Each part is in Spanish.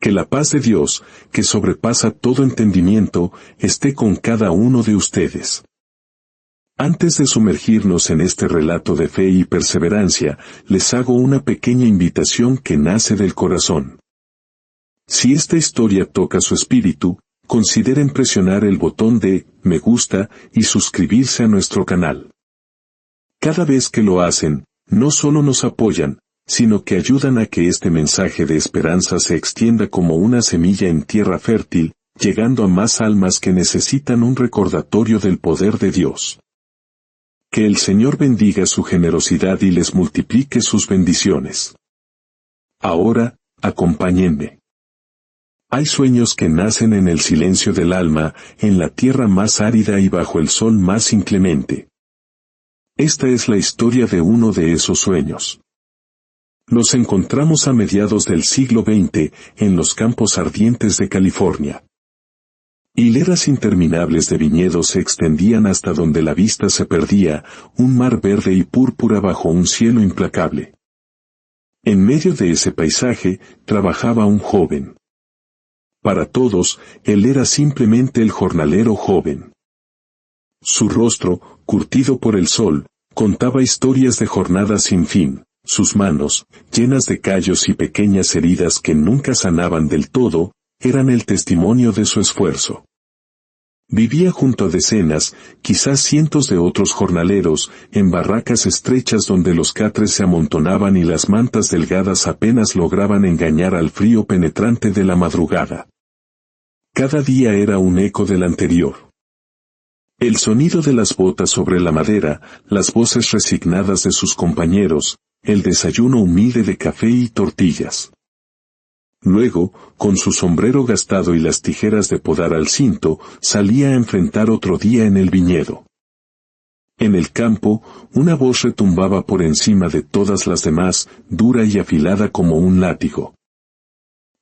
Que la paz de Dios, que sobrepasa todo entendimiento, esté con cada uno de ustedes. Antes de sumergirnos en este relato de fe y perseverancia, les hago una pequeña invitación que nace del corazón. Si esta historia toca su espíritu, consideren presionar el botón de me gusta y suscribirse a nuestro canal. Cada vez que lo hacen, no solo nos apoyan, sino que ayudan a que este mensaje de esperanza se extienda como una semilla en tierra fértil, llegando a más almas que necesitan un recordatorio del poder de Dios. Que el Señor bendiga su generosidad y les multiplique sus bendiciones. Ahora, acompáñenme. Hay sueños que nacen en el silencio del alma, en la tierra más árida y bajo el sol más inclemente. Esta es la historia de uno de esos sueños. Los encontramos a mediados del siglo XX, en los campos ardientes de California. Hileras interminables de viñedos se extendían hasta donde la vista se perdía, un mar verde y púrpura bajo un cielo implacable. En medio de ese paisaje, trabajaba un joven. Para todos, él era simplemente el jornalero joven. Su rostro, curtido por el sol, contaba historias de jornadas sin fin, sus manos, llenas de callos y pequeñas heridas que nunca sanaban del todo, eran el testimonio de su esfuerzo. Vivía junto a decenas, quizás cientos de otros jornaleros, en barracas estrechas donde los catres se amontonaban y las mantas delgadas apenas lograban engañar al frío penetrante de la madrugada. Cada día era un eco del anterior. El sonido de las botas sobre la madera, las voces resignadas de sus compañeros, el desayuno humilde de café y tortillas. Luego, con su sombrero gastado y las tijeras de podar al cinto, salía a enfrentar otro día en el viñedo. En el campo, una voz retumbaba por encima de todas las demás, dura y afilada como un látigo.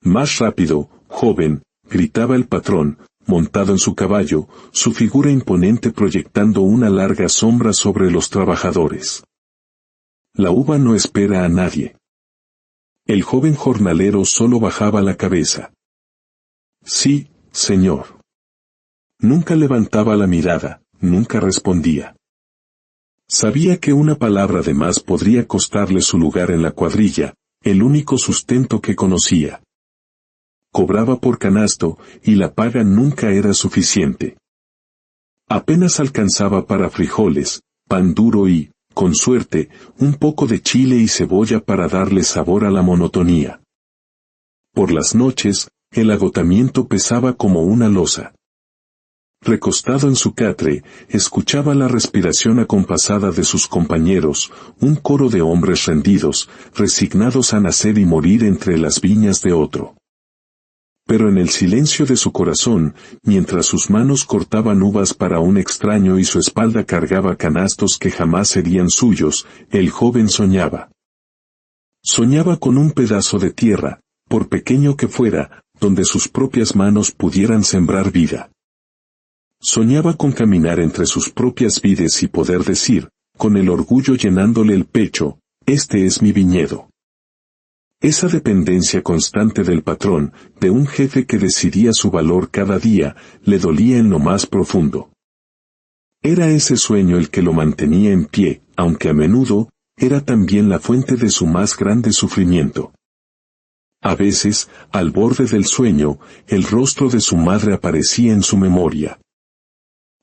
Más rápido, joven, gritaba el patrón, montado en su caballo, su figura imponente proyectando una larga sombra sobre los trabajadores. La uva no espera a nadie. El joven jornalero solo bajaba la cabeza. Sí, señor. Nunca levantaba la mirada, nunca respondía. Sabía que una palabra de más podría costarle su lugar en la cuadrilla, el único sustento que conocía. Cobraba por canasto, y la paga nunca era suficiente. Apenas alcanzaba para frijoles, pan duro y, con suerte, un poco de chile y cebolla para darle sabor a la monotonía. Por las noches, el agotamiento pesaba como una losa. Recostado en su catre, escuchaba la respiración acompasada de sus compañeros, un coro de hombres rendidos, resignados a nacer y morir entre las viñas de otro. Pero en el silencio de su corazón, mientras sus manos cortaban uvas para un extraño y su espalda cargaba canastos que jamás serían suyos, el joven soñaba. Soñaba con un pedazo de tierra, por pequeño que fuera, donde sus propias manos pudieran sembrar vida. Soñaba con caminar entre sus propias vides y poder decir, con el orgullo llenándole el pecho, este es mi viñedo. Esa dependencia constante del patrón, de un jefe que decidía su valor cada día, le dolía en lo más profundo. Era ese sueño el que lo mantenía en pie, aunque a menudo, era también la fuente de su más grande sufrimiento. A veces, al borde del sueño, el rostro de su madre aparecía en su memoria.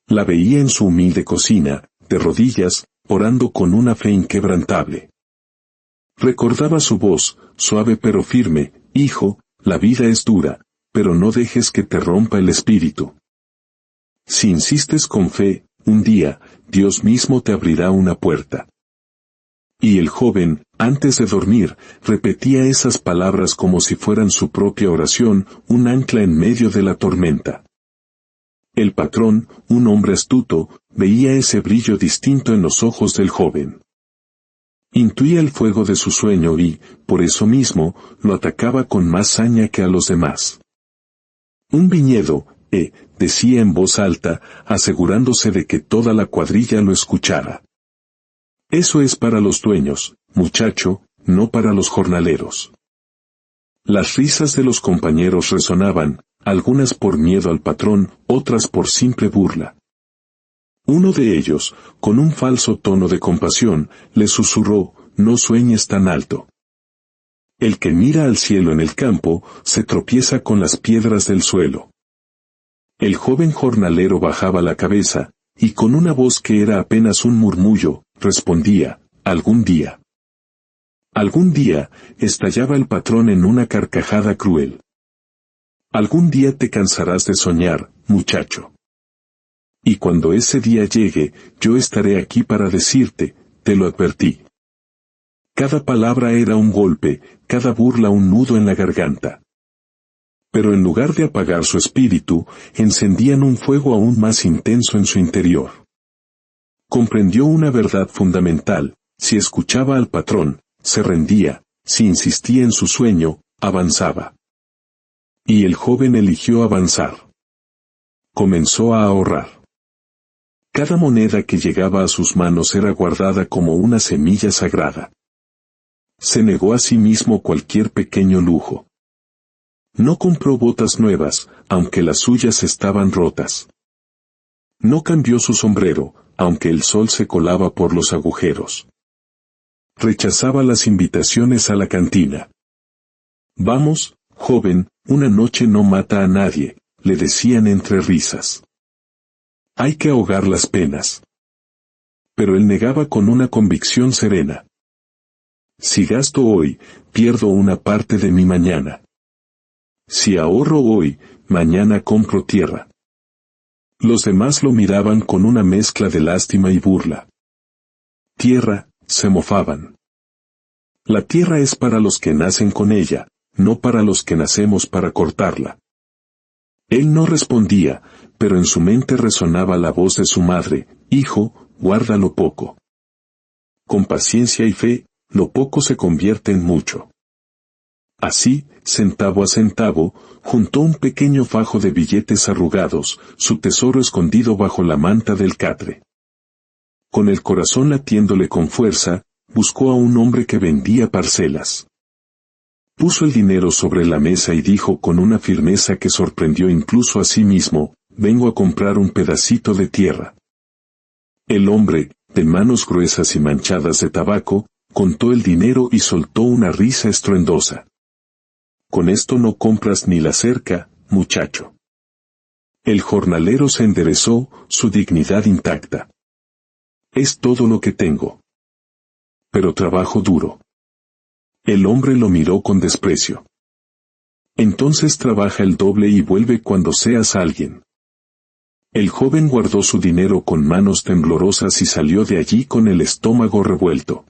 La veía en su humilde cocina, de rodillas, orando con una fe inquebrantable. Recordaba su voz, suave pero firme, hijo, la vida es dura, pero no dejes que te rompa el espíritu. Si insistes con fe, un día, Dios mismo te abrirá una puerta. Y el joven, antes de dormir, repetía esas palabras como si fueran su propia oración, un ancla en medio de la tormenta. El patrón, un hombre astuto, veía ese brillo distinto en los ojos del joven. Intuía el fuego de su sueño y, por eso mismo, lo atacaba con más saña que a los demás. Un viñedo, decía en voz alta, asegurándose de que toda la cuadrilla lo escuchara. Eso es para los dueños, muchacho, no para los jornaleros. Las risas de los compañeros resonaban, algunas por miedo al patrón, otras por simple burla. Uno de ellos, con un falso tono de compasión, le susurró: «No sueñes tan alto. El que mira al cielo en el campo, se tropieza con las piedras del suelo». El joven jornalero bajaba la cabeza, y con una voz que era apenas un murmullo, respondía: «Algún día». Algún día, estallaba el patrón en una carcajada cruel. Algún día te cansarás de soñar, muchacho. Y cuando ese día llegue, yo estaré aquí para decirte, te lo advertí. Cada palabra era un golpe, cada burla un nudo en la garganta. Pero en lugar de apagar su espíritu, encendían un fuego aún más intenso en su interior. Comprendió una verdad fundamental: si escuchaba al patrón, se rendía; si insistía en su sueño, avanzaba. Y el joven eligió avanzar. Comenzó a ahorrar. Cada moneda que llegaba a sus manos era guardada como una semilla sagrada. Se negó a sí mismo cualquier pequeño lujo. No compró botas nuevas, aunque las suyas estaban rotas. No cambió su sombrero, aunque el sol se colaba por los agujeros. Rechazaba las invitaciones a la cantina. «Vamos, joven, una noche no mata a nadie», le decían entre risas. «Hay que ahogar las penas». Pero él negaba con una convicción serena. «Si gasto hoy, pierdo una parte de mi mañana. Si ahorro hoy, mañana compro tierra». Los demás lo miraban con una mezcla de lástima y burla. «Tierra», se mofaban. «La tierra es para los que nacen con ella, no para los que nacemos para cortarla». Él no respondía, pero en su mente resonaba la voz de su madre: «Hijo, guarda lo poco. Con paciencia y fe, lo poco se convierte en mucho». Así, centavo a centavo, juntó un pequeño fajo de billetes arrugados, su tesoro escondido bajo la manta del catre. Con el corazón latiéndole con fuerza, buscó a un hombre que vendía parcelas. Puso el dinero sobre la mesa y dijo con una firmeza que sorprendió incluso a sí mismo: «Vengo a comprar un pedacito de tierra». El hombre, de manos gruesas y manchadas de tabaco, contó el dinero y soltó una risa estruendosa. «Con esto no compras ni la cerca, muchacho». El jornalero se enderezó, su dignidad intacta. «Es todo lo que tengo. Pero trabajo duro». El hombre lo miró con desprecio. «Entonces trabaja el doble y vuelve cuando seas alguien». El joven guardó su dinero con manos temblorosas y salió de allí con el estómago revuelto.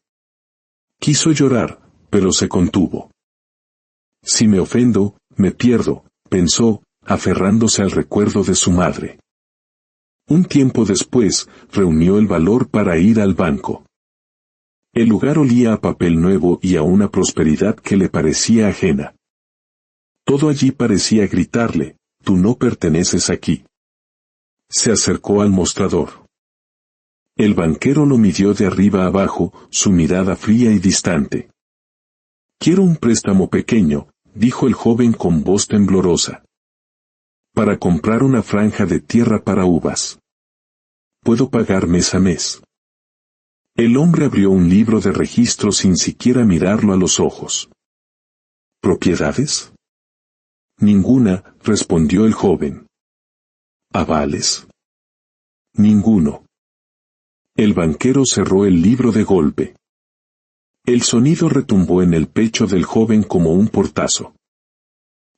Quiso llorar, pero se contuvo. «Si me ofendo, me pierdo», pensó, aferrándose al recuerdo de su madre. Un tiempo después, reunió el valor para ir al banco. El lugar olía a papel nuevo y a una prosperidad que le parecía ajena. Todo allí parecía gritarle: «Tú no perteneces aquí». Se acercó al mostrador. El banquero lo midió de arriba a abajo, su mirada fría y distante. «Quiero un préstamo pequeño», dijo el joven con voz temblorosa. «Para comprar una franja de tierra para uvas. Puedo pagar mes a mes». El hombre abrió un libro de registro sin siquiera mirarlo a los ojos. «¿Propiedades?» «Ninguna», respondió el joven. «¿Avales?» «Ninguno». El banquero cerró el libro de golpe. El sonido retumbó en el pecho del joven como un portazo.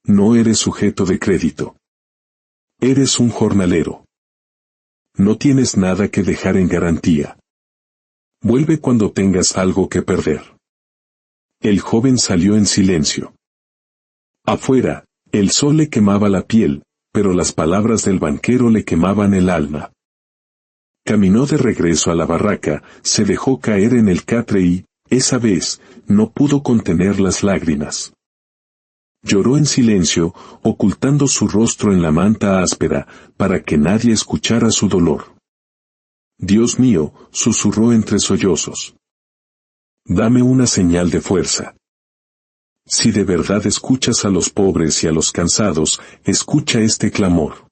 «No eres sujeto de crédito. Eres un jornalero. No tienes nada que dejar en garantía. Vuelve cuando tengas algo que perder». El joven salió en silencio. Afuera, el sol le quemaba la piel, pero las palabras del banquero le quemaban el alma. Caminó de regreso a la barraca, se dejó caer en el catre y, esa vez, no pudo contener las lágrimas. Lloró en silencio, ocultando su rostro en la manta áspera, para que nadie escuchara su dolor. «Dios mío», susurró entre sollozos. «Dame una señal de fuerza». Si de verdad escuchas a los pobres y a los cansados, escucha este clamor.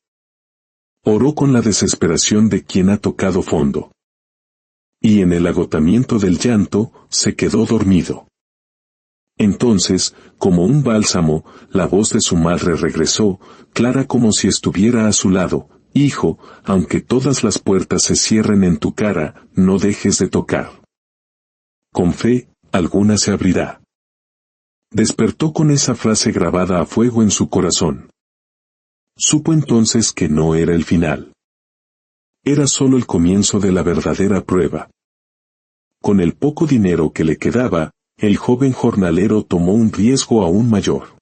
Oró con la desesperación de quien ha tocado fondo. Y en el agotamiento del llanto, se quedó dormido. Entonces, como un bálsamo, la voz de su madre regresó, clara como si estuviera a su lado: hijo, aunque todas las puertas se cierren en tu cara, no dejes de tocar. Con fe, alguna se abrirá. Despertó con esa frase grabada a fuego en su corazón. Supo entonces que no era el final. Era solo el comienzo de la verdadera prueba. Con el poco dinero que le quedaba, el joven jornalero tomó un riesgo aún mayor.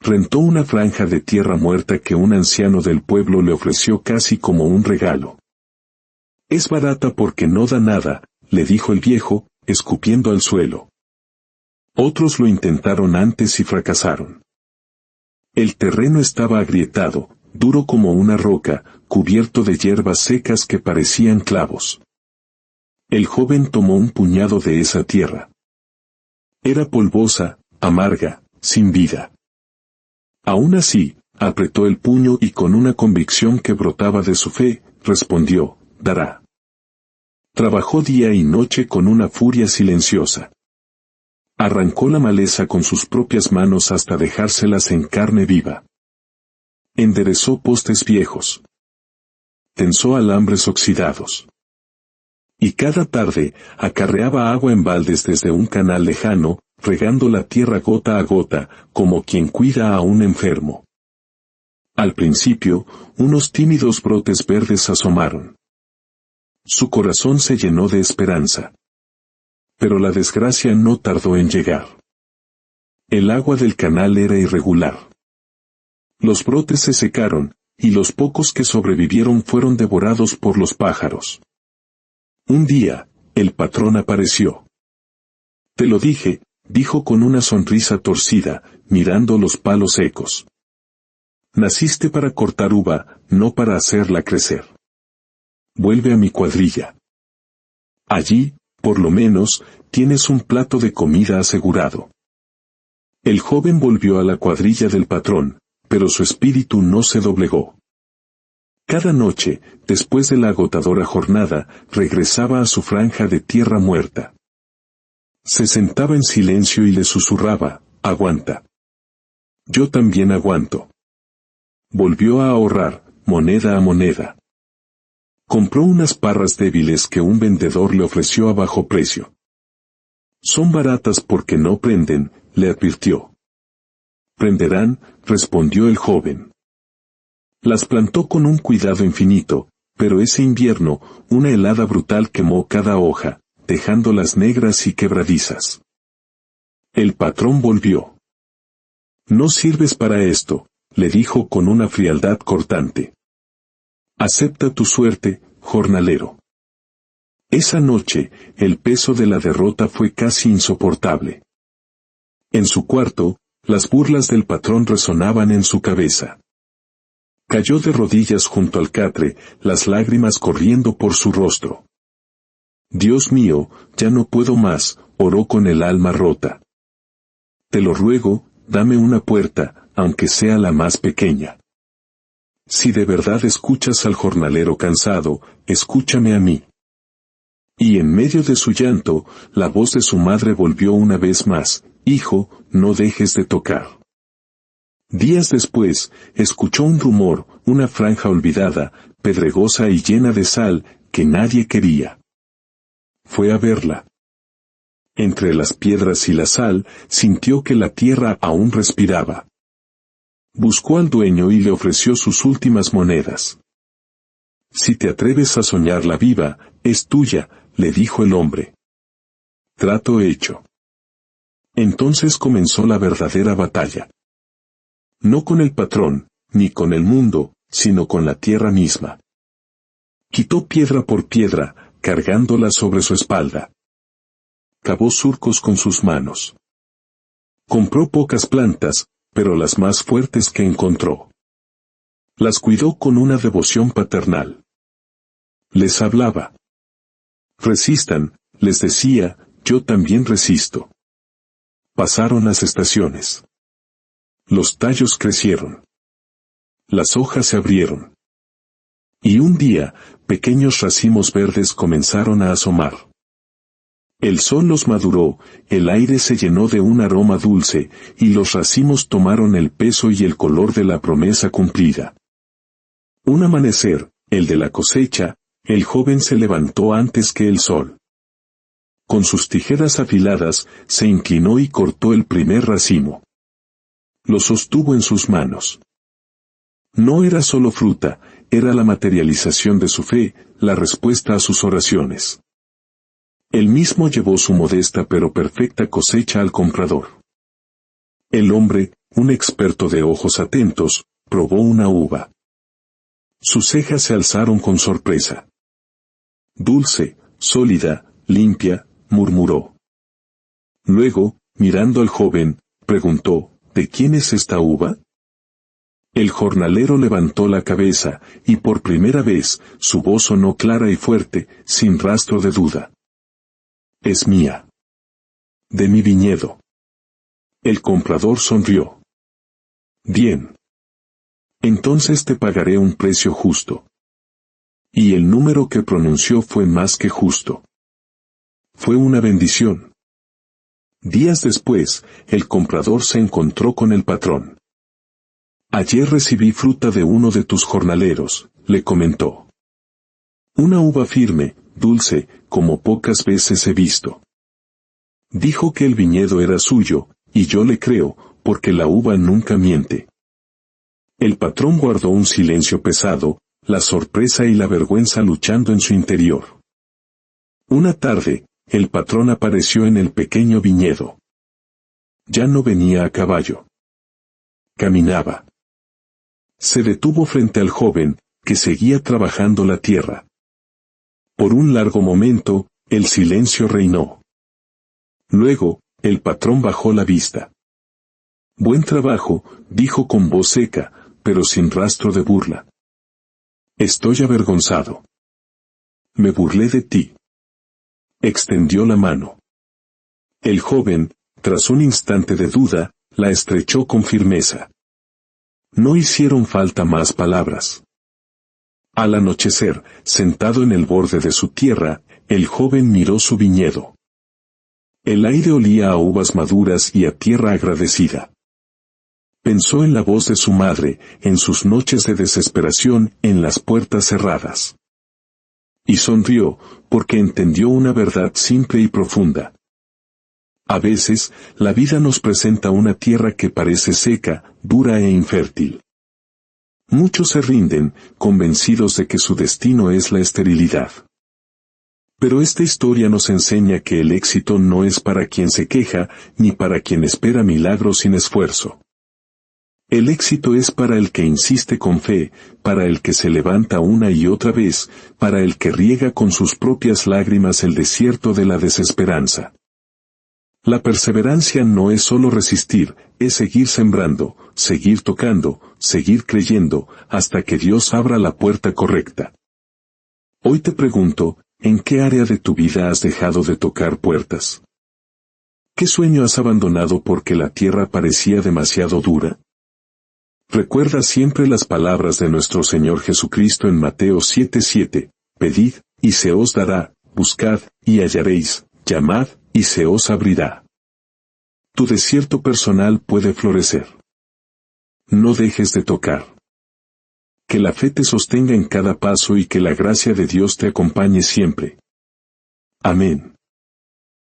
Rentó una franja de tierra muerta que un anciano del pueblo le ofreció casi como un regalo. Es barata porque no da nada, le dijo el viejo, escupiendo al suelo. Otros lo intentaron antes y fracasaron. El terreno estaba agrietado, duro como una roca, cubierto de hierbas secas que parecían clavos. El joven tomó un puñado de esa tierra. Era polvosa, amarga, sin vida. Aún así, apretó el puño y con una convicción que brotaba de su fe, respondió: dará. Trabajó día y noche con una furia silenciosa. Arrancó la maleza con sus propias manos hasta dejárselas en carne viva. Enderezó postes viejos. Tensó alambres oxidados. Y cada tarde, acarreaba agua en baldes desde un canal lejano, regando la tierra gota a gota, como quien cuida a un enfermo. Al principio, unos tímidos brotes verdes asomaron. Su corazón se llenó de esperanza. Pero la desgracia no tardó en llegar. El agua del canal era irregular. Los brotes se secaron, y los pocos que sobrevivieron fueron devorados por los pájaros. Un día, el patrón apareció. Te lo dije, dijo con una sonrisa torcida, mirando los palos secos. Naciste para cortar uva, no para hacerla crecer. Vuelve a mi cuadrilla. Allí, por lo menos, tienes un plato de comida asegurado. El joven volvió a la cuadrilla del patrón, pero su espíritu no se doblegó. Cada noche, después de la agotadora jornada, regresaba a su franja de tierra muerta. Se sentaba en silencio y le susurraba: aguanta. Yo también aguanto. Volvió a ahorrar, moneda a moneda. Compró unas parras débiles que un vendedor le ofreció a bajo precio. Son baratas porque no prenden, le advirtió. Prenderán, respondió el joven. Las plantó con un cuidado infinito, pero ese invierno, una helada brutal quemó cada hoja, dejándolas negras y quebradizas. El patrón volvió. No sirves para esto, le dijo con una frialdad cortante. Acepta tu suerte, jornalero. Esa noche, el peso de la derrota fue casi insoportable. En su cuarto, las burlas del patrón resonaban en su cabeza. Cayó de rodillas junto al catre, las lágrimas corriendo por su rostro. Dios mío, ya no puedo más, oró con el alma rota. Te lo ruego, dame una puerta, aunque sea la más pequeña. Si de verdad escuchas al jornalero cansado, escúchame a mí. Y en medio de su llanto, la voz de su madre volvió una vez más: hijo, no dejes de tocar. Días después, escuchó un rumor, una franja olvidada, pedregosa y llena de sal, que nadie quería. Fue a verla. Entre las piedras y la sal, sintió que la tierra aún respiraba. Buscó al dueño y le ofreció sus últimas monedas. Si te atreves a soñarla viva, es tuya, le dijo el hombre. Trato hecho. Entonces comenzó la verdadera batalla. No con el patrón, ni con el mundo, sino con la tierra misma. Quitó piedra por piedra, cargándola sobre su espalda. Cavó surcos con sus manos. Compró pocas plantas, pero las más fuertes que encontró. Las cuidó con una devoción paternal. Les hablaba. Resistan, les decía, yo también resisto. Pasaron las estaciones. Los tallos crecieron. Las hojas se abrieron. Y un día, pequeños racimos verdes comenzaron a asomar. El sol los maduró, el aire se llenó de un aroma dulce, y los racimos tomaron el peso y el color de la promesa cumplida. Un amanecer, el de la cosecha, el joven se levantó antes que el sol. Con sus tijeras afiladas, se inclinó y cortó el primer racimo. Lo sostuvo en sus manos. No era solo fruta, era la materialización de su fe, la respuesta a sus oraciones. Él mismo llevó su modesta pero perfecta cosecha al comprador. El hombre, un experto de ojos atentos, probó una uva. Sus cejas se alzaron con sorpresa. Dulce, sólida, limpia, murmuró. Luego, mirando al joven, preguntó, ¿de quién es esta uva? El jornalero levantó la cabeza, y por primera vez, su voz sonó clara y fuerte, sin rastro de duda. Es mía. De mi viñedo. El comprador sonrió. Bien. Entonces te pagaré un precio justo. Y el número que pronunció fue más que justo. Fue una bendición. Días después, el comprador se encontró con el patrón. Ayer recibí fruta de uno de tus jornaleros, le comentó. Una uva firme, dulce, como pocas veces he visto. Dijo que el viñedo era suyo, y yo le creo, porque la uva nunca miente. El patrón guardó un silencio pesado, la sorpresa y la vergüenza luchando en su interior. Una tarde, el patrón apareció en el pequeño viñedo. Ya no venía a caballo. Caminaba. Se detuvo frente al joven, que seguía trabajando la tierra. Por un largo momento, el silencio reinó. Luego, el patrón bajó la vista. Buen trabajo, dijo con voz seca, pero sin rastro de burla. Estoy avergonzado. Me burlé de ti. Extendió la mano. El joven, tras un instante de duda, la estrechó con firmeza. No hicieron falta más palabras. Al anochecer, sentado en el borde de su tierra, el joven miró su viñedo. El aire olía a uvas maduras y a tierra agradecida. Pensó en la voz de su madre, en sus noches de desesperación, en las puertas cerradas. Y sonrió, porque entendió una verdad simple y profunda. A veces, la vida nos presenta una tierra que parece seca, dura e infértil. Muchos se rinden, convencidos de que su destino es la esterilidad. Pero esta historia nos enseña que el éxito no es para quien se queja, ni para quien espera milagros sin esfuerzo. El éxito es para el que insiste con fe, para el que se levanta una y otra vez, para el que riega con sus propias lágrimas el desierto de la desesperanza. La perseverancia no es solo resistir, es seguir sembrando, seguir tocando, seguir creyendo, hasta que Dios abra la puerta correcta. Hoy te pregunto, ¿en qué área de tu vida has dejado de tocar puertas? ¿Qué sueño has abandonado porque la tierra parecía demasiado dura? Recuerda siempre las palabras de nuestro Señor Jesucristo en Mateo 7:7, pedid, y se os dará, buscad, y hallaréis, llamad, y se os abrirá. Tu desierto personal puede florecer. No dejes de tocar. Que la fe te sostenga en cada paso y que la gracia de Dios te acompañe siempre. Amén.